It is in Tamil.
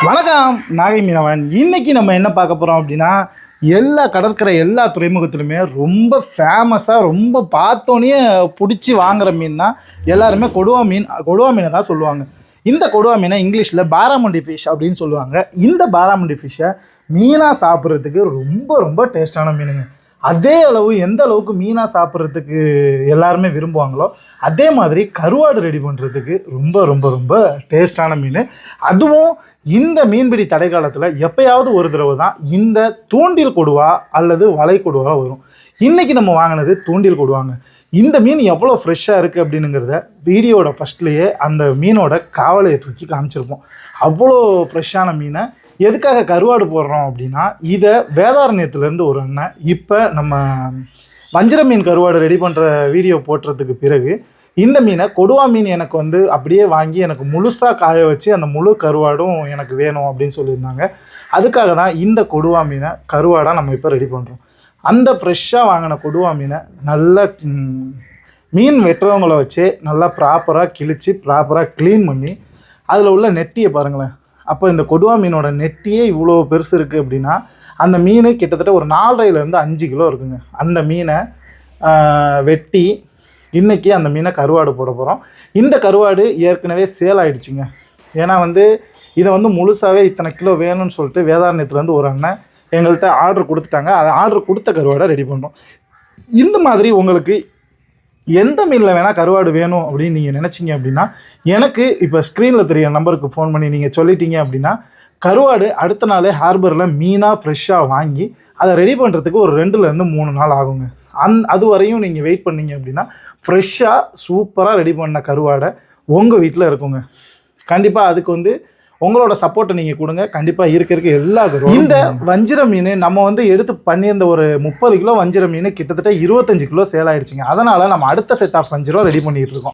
வணக்கம் நாகை மீனவன். இன்னைக்கு நம்ம என்ன பார்க்க போகிறோம் அப்படின்னா, எல்லா கடற்கரை எல்லா துறைமுகத்திலுமே ரொம்ப ஃபேமஸாக ரொம்ப பார்த்தோன்னே பிடிச்சி வாங்குகிற மீன்னா எல்லாருமே கொடுவா மீனை தான் சொல்லுவாங்க. இந்த கொடுவா மீனை இங்கிலீஷில் பாராமுண்டி ஃபிஷ் அப்படின்னு சொல்லுவாங்க. இந்த பாராமுண்டி ஃபிஷ்ஷை மீனாக சாப்பிட்றதுக்கு ரொம்ப ரொம்ப டேஸ்டான மீனுங்க. அதே அளவு எந்த அளவுக்கு மீனாக சாப்பிட்றதுக்கு எல்லாருமே விரும்புவாங்களோ அதே மாதிரி கருவாடு ரெடி பண்ணுறதுக்கு ரொம்ப ரொம்ப ரொம்ப டேஸ்டான மீன். அதுவும் இந்த மீன்பிடி தடை காலத்தில் எப்போயாவது ஒரு தடவை தான் இந்த தூண்டில் கொடுவா அல்லது வலை கொடுவா வரும். இன்றைக்கி நம்ம வாங்கினது தூண்டில் கொடுவாங்க. இந்த மீன் எவ்வளோ ஃப்ரெஷ்ஷாக இருக்குது அப்படின்னுங்கிறத வீடியோட ஃபஸ்ட்லேயே அந்த மீனோட காவலையை தூக்கி காமிச்சிருப்போம். அவ்வளோ ஃப்ரெஷ்ஷான மீனை எதுக்காக கருவாடு போடுறோம் அப்படின்னா, இதை வேதாரண்யத்துலேருந்து ஒரு அண்ணன் இப்போ நம்ம வஞ்சிர மீன் கருவாடு ரெடி பண்ணுற வீடியோ போட்டுறதுக்கு பிறகு இந்த மீனை கொடுவா மீன் எனக்கு அப்படியே வாங்கி எனக்கு முழுசாக காய வச்சு அந்த முழு கருவாடும் எனக்கு வேணும் அப்படின்னு சொல்லியிருந்தாங்க. அதுக்காக தான் இந்த கொடுவா மீனை கருவாடாக நம்ம இப்போ ரெடி பண்ணுறோம். அந்த ஃப்ரெஷ்ஷாக வாங்கின கொடுவா மீனை நல்ல மீன் வெட்டுறவங்கள வச்சு நல்லா ப்ராப்பராக கிழித்து ப்ராப்பராக க்ளீன் பண்ணி அதில் உள்ள நெட்டியை பாருங்களேன். அப்போ இந்த கொடுவா மீனோட நெட்டியே இவ்வளோ பெருசு இருக்குது அப்படின்னா அந்த மீன் கிட்டத்தட்ட ஒரு 4.5 to 5 கிலோ இருக்குங்க. அந்த மீனை வெட்டி இன்றைக்கி அந்த மீனை கருவாடு போட போகிறோம். இந்த கருவாடு ஏற்கனவே சேல் ஆகிடுச்சிங்க. ஏன்னா இதை முழுசாகவே இத்தனை கிலோ வேணும்னு சொல்லிட்டு வேதாரண்யத்துலேருந்து ஒரு அண்ணன் எங்கள்கிட்ட ஆர்டர் கொடுத்துட்டாங்க. அதை ஆர்டர் கொடுத்த கருவாடை ரெடி பண்ணுறோம். இந்த மாதிரி உங்களுக்கு எந்த மீனில் வேணால் கருவாடு வேணும் அப்படின்னு நீங்கள் நினச்சிங்க அப்படின்னா எனக்கு இப்போ ஸ்க்ரீனில் தெரிய நம்பருக்கு ஃபோன் பண்ணி நீங்கள் சொல்லிட்டீங்க அப்படின்னா கருவாடு அடுத்த நாளே ஹார்பரில் மீனாக ஃப்ரெஷ்ஷாக வாங்கி அதை ரெடி பண்ணுறதுக்கு ஒரு 2 to 3 நாள் ஆகுங்க. அது வரையும் நீங்கள் வெயிட் பண்ணிங்க அப்படின்னா ஃப்ரெஷ்ஷாக சூப்பராக ரெடி பண்ண கருவாடை உங்கள் வீட்டில் இருக்குங்க. கண்டிப்பாக அதுக்கு உங்களோட சப்போர்ட்டை நீங்கள் கொடுங்க. கண்டிப்பாக இருக்க எல்லா கருவாடும். இந்த வஞ்சிர மீன் நம்ம எடுத்து பண்ணியிருந்த ஒரு 30 கிலோ வஞ்சிர மீன் கிட்டத்தட்ட 25 கிலோ சேல் ஆகிடுச்சிங்க. அதனால் நம்ம அடுத்த செட் ஆஃப் வஞ்சிரம் ரெடி பண்ணிகிட்டு இருக்கோம்.